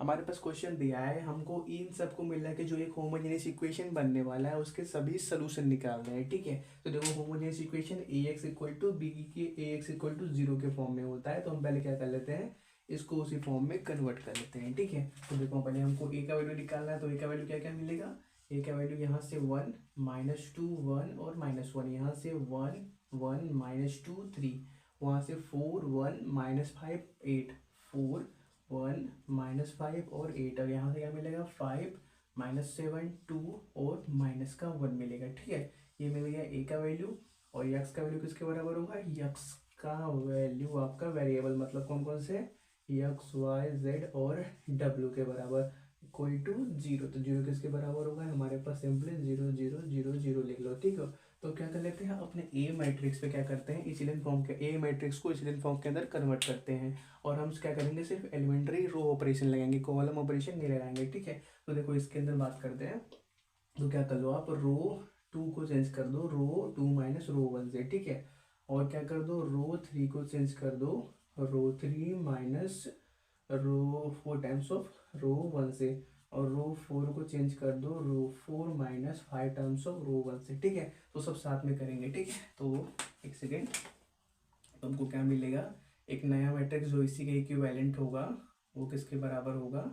हमारे पास क्वेश्चन दिया है, हमको इन सबको मिला के जो एक होमोजेनियस इक्वेशन बनने वाला है उसके सभी सोल्यूशन निकालने हैं। ठीक है, तो देखो homogeneous equation A X equal to B की A X equal to zero के फॉर्म में होता है, तो हम पहले क्या कर लेते हैं, इसको उसी फॉर्म में कन्वर्ट कर लेते हैं। ठीक है, तो देखो पहले हमको ए का वैल्यू निकालना है, तो ए का वैल्यू क्या क्या मिलेगा, ए का वैल्यू यहाँ से 1 -2 1 और -1, यहाँ से 1 1 -2 3, वहाँ से 4 1 -5 8 4 1 -5 और 8, और यहाँ से क्या मिलेगा 5 -7 2 और माइनस का 1 मिलेगा। ठीक है, ये मिल गया ए का वैल्यू। और यक्स का वैल्यू किसके बराबर होगा, यक्स का वैल्यू आपका वेरिएबल मतलब कौन कौन से, यक्स वाई जेड और डब्ल्यू के बराबर इक्वल टू जीरो। तो जीरो किसके बराबर होगा, हमारे पास सिंपली 0 0 0 0 लिख लो। ठीक है, तो क्या कर लेते हैं, अपने ए मैट्रिक्स पे क्या करते हैं, इचेलन फॉर्म के ए मैट्रिक्स को इचेलन फॉर्म के अंदर कन्वर्ट करते हैं, और हम क्या करेंगे, सिर्फ एलिमेंट्री रो ऑपरेशन लगाएंगे, कॉलम ऑपरेशन नहीं लगाएंगे। ठीक है, तो देखो इसके अंदर बात करते हैं, तो क्या कर लो आप, रो 2 को चेंज कर दो रो 2 माइनस रो 1 से। ठीक है, और क्या कर दो, रो 3 को चेंज कर दो row 3 minus rho 4 times of रो 1 से, और रो 4 को चेंज कर दो रो 4 माइनस 5 टाइम्स ऑफ रो 1 से। ठीक है, तो सब साथ में करेंगे। ठीक है, तो एक सेकेंड, तो हमको क्या मिलेगा, एक नया मैट्रिक्स जो इसी के इक्विवेलेंट होगा, वो किसके बराबर होगा,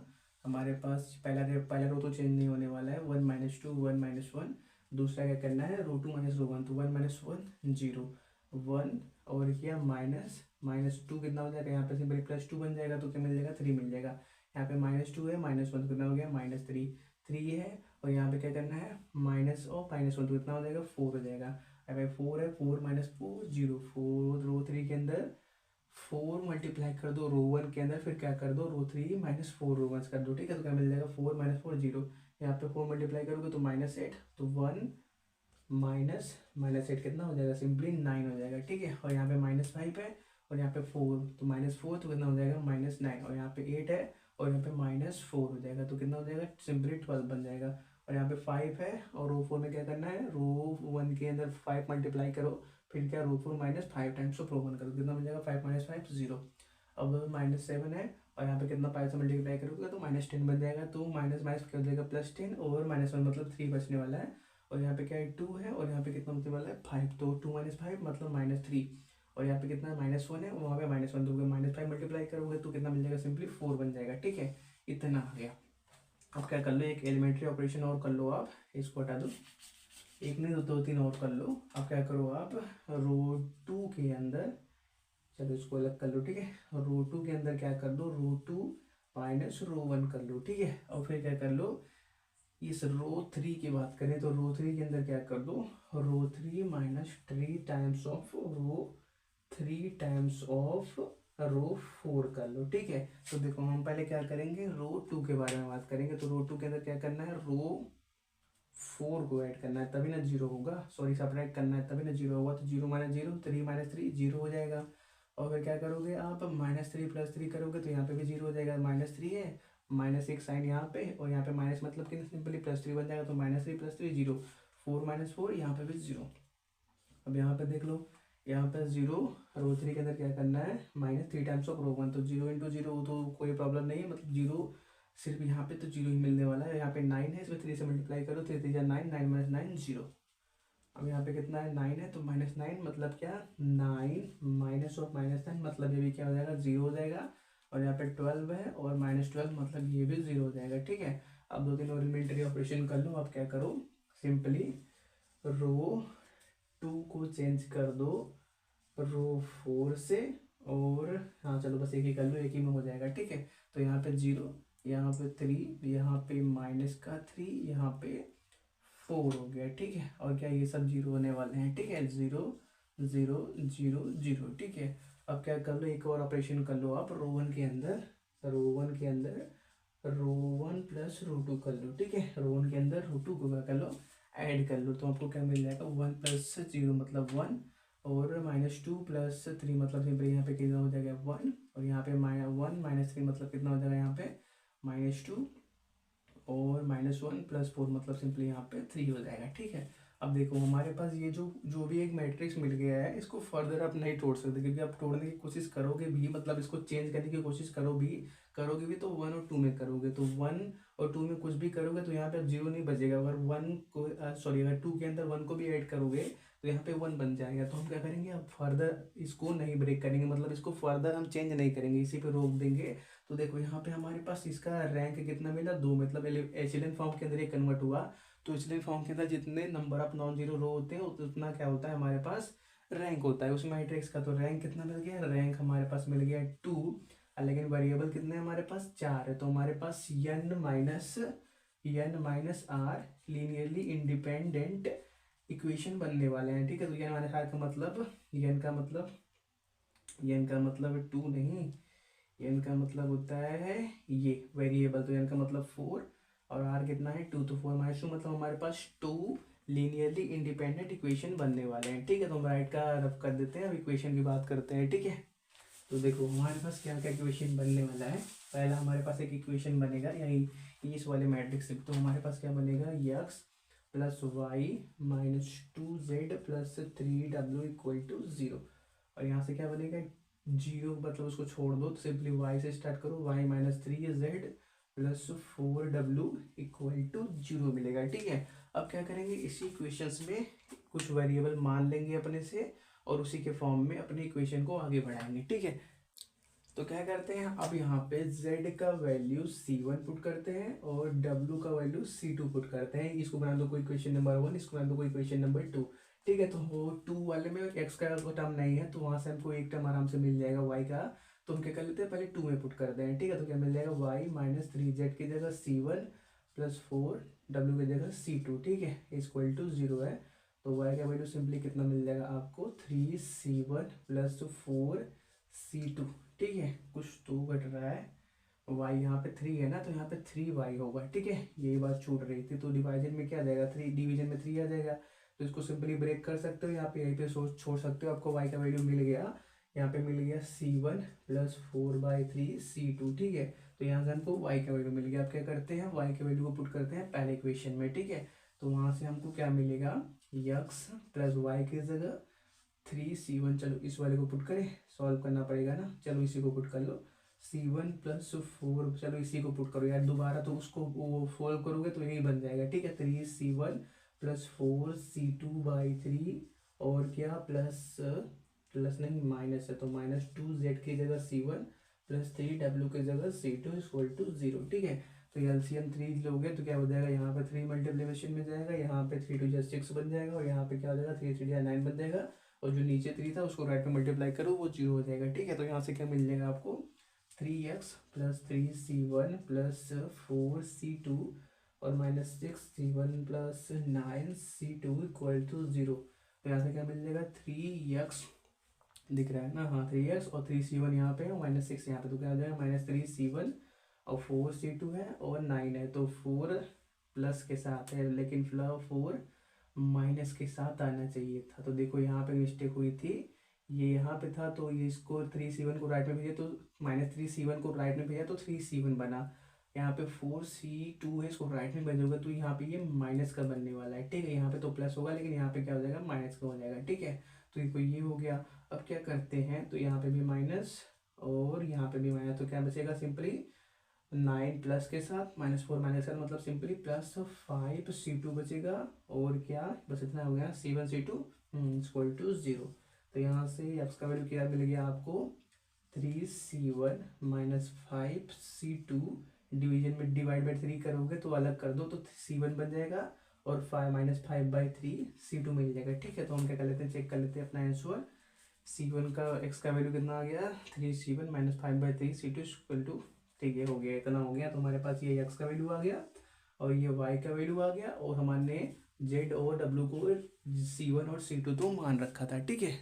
हमारे पास पहला रो तो चेंज नहीं होने वाला है, 1 -2 1 -1, दूसरा क्या करना है, रो 2 माइनस रो 1, तो 1 -1 0 1, और किया -2 कितना हो जाएगा, यहाँ पे सिंपली +2 बन जाएगा, तो क्या मिल जाएगा 3 मिल जाएगा। यहाँ पे -2 है, -1 कितना हो गया -3 3 है, और यहाँ पे क्या करना है माइनस और -1, तो कितना हो जाएगा 4 हो जाएगा। अब 4 है, 4 -4 0 4, रो 3 के अंदर 4 मल्टीप्लाई कर दो रो 1 के अंदर, फिर क्या कर दो रो 3 -4 रो 1 कर दो। ठीक है, तो क्या मिल जाएगा 4 -4 0, यहाँ पे 4 मल्टीप्लाई करोगे तो -8, तो 1 -8 कितना हो जाएगा, सिंपली 9 हो जाएगा। ठीक है, और यहाँ पे -5 है, और यहाँ पे 4, तो -4 तो कितना हो जाएगा -9, और यहाँ पे 8 है, और यहाँ पे -4 हो जाएगा, तो कितना हो जाएगा सिंपली 12 बन जाएगा। और यहाँ पे 5 है, और रो 4 में क्या करना है, रो 1 के अंदर 5 मल्टीप्लाई करो, फिर क्या रो 4 -5 टाइम्स ऑफ रो 1 करो, कितना मिल जाएगा 5 -5 0। अब -7 है, और यहाँ पे कितना 5 से मल्टीप्लाई करोगे तो -10 बन जाएगा, तो माइनस माइनस क्या हो जाएगा +10, और -1 मतलब 3 बचने वाला है, और यहाँ पे क्या है 2 है, और यहाँ पे कितना बचने वाला है 5, तो 2 - 5 मतलब -3, और यहाँ पे कितना -1 है, वहाँ पे -1, तो -5 मल्टीप्लाई करोगे तो कितना मिल जाएगा, सिंपली 4 बन जाएगा। ठीक है, इतना आ गया। अब क्या कर लो, एक एलिमेंट्री ऑपरेशन और कर लो आप, इसको हटा दो, एक नहीं दो 3 और कर लो। अब क्या करो आप, रो 2 के अंदर, चलो इसको अलग कर लो। ठीक है, रो 2 के अंदर क्या कर दो, रो 2 माइनस रो 1 कर लो। ठीक है, और फिर क्या कर लो, इस रो 3 की बात करें तो रो 3 के अंदर क्या कर दो, row 3 -3 times of row 3 times of row 4 कर लो। ठीक है, तो देखो हम पहले क्या करेंगे, रो 2 के बारे में बात करेंगे, तो रो 2 के अंदर क्या करना है, रो 4 को ऐड करना है तभी ना जीरो होगा, सॉरी सब्ट्रैक्ट करना है तभी ना जीरो होगा, तो 0 - 0 3 - 3 0 हो जाएगा। और फिर क्या करोगे आप, -3 + 3 करोगे तो यहाँ पे भी 0 हो जाएगा, -3 है, माइनस एक साइन यहाँ पे, और यहाँ पे माइनस मतलब कि सिंपली +3 बन जाएगा, तो -3 + 3 0, 4 - 4 यहाँ पे भी 0। अब यहाँ पे देख लो, यहाँ पे 0, रो 3 के अंदर क्या करना है, -3 टाइम्स ऑफ रो 1, तो 0 × 0 तो कोई प्रॉब्लम नहीं है, मतलब 0 सिर्फ यहाँ पे तो 0 ही मिलने वाला है। यहाँ पे 9 है, इसमें 3 से मल्टीप्लाई करो, 3 3 9 9 - 9 0। अब यहाँ पे कितना है 9 है, तो -9 मतलब क्या 9 माइनस ऑफ -9 मतलब ये भी क्या हो जाएगा 0 हो जाएगा, और यहाँ पे 12 है, और -12 मतलब ये भी 0 हो जाएगा। ठीक है, अब 2 3 और एलिमेंट्री ऑपरेशन कर लो। अब क्या करो, सिंपली रो 2 को चेंज कर दो रो 4 से, और हाँ चलो बस एक ही कर लो, एक ही में हो जाएगा। ठीक है, तो यहाँ पे 0, यहाँ पे 3, यहाँ पे -3, यहाँ पे 4 हो गया। ठीक है, और क्या ये सब 0 होने वाले हैं। ठीक है, 0 0 0 0। ठीक है, अब क्या कर लो, एक और ऑपरेशन कर लो आप, रो 1 के अंदर, रो 1 के अंदर रो 1 + रो 2 कर लो। ठीक है, रो 1 के अंदर रो 2 को क्या कर लो, ऐड कर लो, तो आपको क्या मिल जाएगा 1 + 0 मतलब 1, और -2 + 3 मतलब सिंपली यहाँ पे कितना हो जाएगा 1, और यहाँ पे -1 -3 मतलब कितना हो जाएगा यहाँ पे -2, और -1 + 4 मतलब सिंपली यहाँ पे 3 हो जाएगा। ठीक है, अब देखो हमारे पास ये जो जो भी एक मैट्रिक्स मिल गया है, इसको फर्दर आप नहीं तोड़ सकते, क्योंकि आप तोड़ने की कोशिश करोगे भी, मतलब इसको चेंज करने की कोशिश करोगे भी तो 1 और 2 में करोगे, तो 1 और 2 में कुछ भी करोगे तो यहाँ पे अब 0 नहीं बचेगा। अगर 1 को सॉरी अगर 2 के अंदर 1 को भी ऐड करोगे तो यहाँ पे 1 बन जाएगा। तो हम क्या करेंगे, अब फर्दर इसको नहीं ब्रेक करेंगे, मतलब इसको फर्दर हम चेंज नहीं करेंगे, इसी पे रोक देंगे। तो देखो यहाँ पे हमारे पास इसका रैंक कितना मिला, 2, मतलब एचेलियन फॉर्म के अंदर ये कन्वर्ट हुआ। तो एचेलियन फॉर्म के अंदर जितने नंबर ऑफ नॉन जीरो रो होते हैं उतना क्या होता है हमारे पास, रैंक होता है उस मैट्रिक्स का। तो रैंक कितना मिल गया, रैंक हमारे पास मिल गया 2, लेकिन वेरिएबल कितने हमारे पास 4 है। तो हमारे पास n-r लीनियरली इंडिपेंडेंट इक्वेशन बनने वाले हैं, ठीक है। तो ये हमारे का मतलब n का मतलब 2 नहीं, n का मतलब होता है ये वेरिएबल, तो n का मतलब 4 और r कितना है 2, तो 4 - 2 मतलब हमारे पास 2 लीनियरली इंडिपेंडेंट इक्वेशन बनने वाले हैं, ठीक है। तो हम राइट का रफ कर देते हैं, अब इक्वेशन की बात करते हैं, ठीक है। तो देखो हमारे पास क्या क्या इक्वेशन बनने वाला है। पहला हमारे पास एक इक्वेशन बनेगा यही इस वाले मैट्रिक्स से, तो हमारे पास क्या बनेगा, x + y - 2z + 3w = 0। और यहाँ से क्या बनेगा, 0 मतलब उसको छोड़ दो, तो सिंपली y से स्टार्ट करो, y - 3z + 4w = 0 मिलेगा, ठीक है। अब क्या करेंगे, इसी इक्वेशंस में कुछ वेरिएबल मान लेंगे अपने से और उसी के फॉर्म में अपनी इक्वेशन को आगे बढ़ाएंगे, ठीक है। तो क्या करते हैं, अब यहाँ पे z का वैल्यू c1 पुट करते हैं और w का वैल्यू c2 पुट करते हैं। इसको बना दो कोई इक्वेशन नंबर 1, इसको बना दो कोई इक्वेशन नंबर 2, ठीक है। तो वो 2 वाले में x का टर्म नहीं है, तो वहां से हमको एक टर्म आराम से मिल जाएगा y का। तो हम क्या कर लेते हैं, पहले 2 में पुट करते हैं, ठीक है। तो क्या मिल जाएगा, y - 3z की जगह c1 + 4w की जगह c2, ठीक है, = 0 है। तो y का वैल्यू सिंपली कितना मिल जाएगा आपको, 3c1 + 4c2, ठीक है। कुछ तो घट रहा है, y यहाँ पे 3 है ना, तो यहाँ पे 3y होगा, ठीक है। यही बात छूट रही थी। तो डिवाइजन में क्या आ जाएगा, 3, डिवीजन में 3 आ जाएगा। तो इसको सिंपली ब्रेक कर सकते हो, यहाँ पे यहीं पे सोच छोड़ सकते हो, आपको y का वैल्यू मिल गया। यहाँ पे मिल गया c1 + 4/3c2, ठीक है। तो यहाँ से हमको y का वैल्यू मिल गया। अब क्या करते हैं, y के वैल्यू को पुट करते हैं पहले इक्वेशन में, ठीक है। तो वहाँ से हमको क्या मिलेगा, x + y की जगह 3c1, चलो इस वाले को पुट करें, सॉल्व करना पड़ेगा ना, चलो इसी को पुट कर लो, c1 + 4, चलो इसी को पुट करो यार, दोबारा तो उसको वो सॉल्व करोगे तो यही बन जाएगा, ठीक है। 3c1 + 4c2/3 और क्या प्लस प्लस नहीं माइनस है, तो -2z की जगह c1 + 3w की जगह c2 = 0, ठीक है। तो एलसीएम 3 लोगे तो क्या हो जाएगा, यहाँ पे 3 मल्टीप्लिकेशन में जाएगा, यहाँ पे 3 × 6 बन जाएगा और यहाँ पे क्या हो जाएगा, 3 × 3 = 9 बन जाएगा। और जो नीचे 3 था उसको राइट में मल्टीप्लाई करो, वो 0 हो जाएगा, ठीक है। तो यहाँ से क्या मिल जाएगा आपको, 3x + 3c1 + 4c2 और -6c1 + 9c2 = 0। तो यहाँ से क्या मिल जाएगा, 3x दिख रहा है ना, हाँ 3x और 3c1 यहाँ पे है, -6 यहाँ पे, तो क्या हो जाएगा, -3c1 और 4c2 है और 9 है, तो 4 प्लस के साथ है, लेकिन 4 माइनस के साथ आना चाहिए था। तो देखो यहाँ पे मिस्टेक हुई थी, ये यहाँ पे था, तो ये इसको 3c1 को राइट में भेजा, तो -3c1 को राइट में भेजा तो 3c1 बना। यहाँ पे 4c2 है, इसको राइट में भेजोगे तो यहाँ पे ये माइनस का बनने वाला है, ठीक है। यहाँ पे तो प्लस होगा, लेकिन यहाँ पे क्या हो जाएगा, माइनस का हो जाएगा, ठीक है। तो ये हो गया। अब क्या करते हैं, तो यहाँ पे भी माइनस और यहाँ पे भी माइनस, तो क्या बचेगा, सिंपली 9 प्लस के साथ -4 - मतलब सिंपली +5c2 बचेगा। और क्या बस इतना हो गया, c1c2 = 0। तो यहाँ से एक्स का वैल्यू क्या मिल गया आपको, 3c1 - 5c2, डिवीजन में डिवाइड/3 करोगे तो अलग कर दो तो c1 बन जाएगा और 5 - 5/3 c2 मिल जाएगा, ठीक है। तो हम क्या कर लेते हैं, चेक कर लेते हैं अपना आंसर। c1 का x का वैल्यू कितना आ गया, 3c1 - 5/3c2 = ठीक है, हो गया, इतना हो गया। तो हमारे पास ये x का वैल्यू आ गया और ये y का वैल्यू आ गया और हमने z और w को c1 और c2 तो मान रखा था, ठीक है।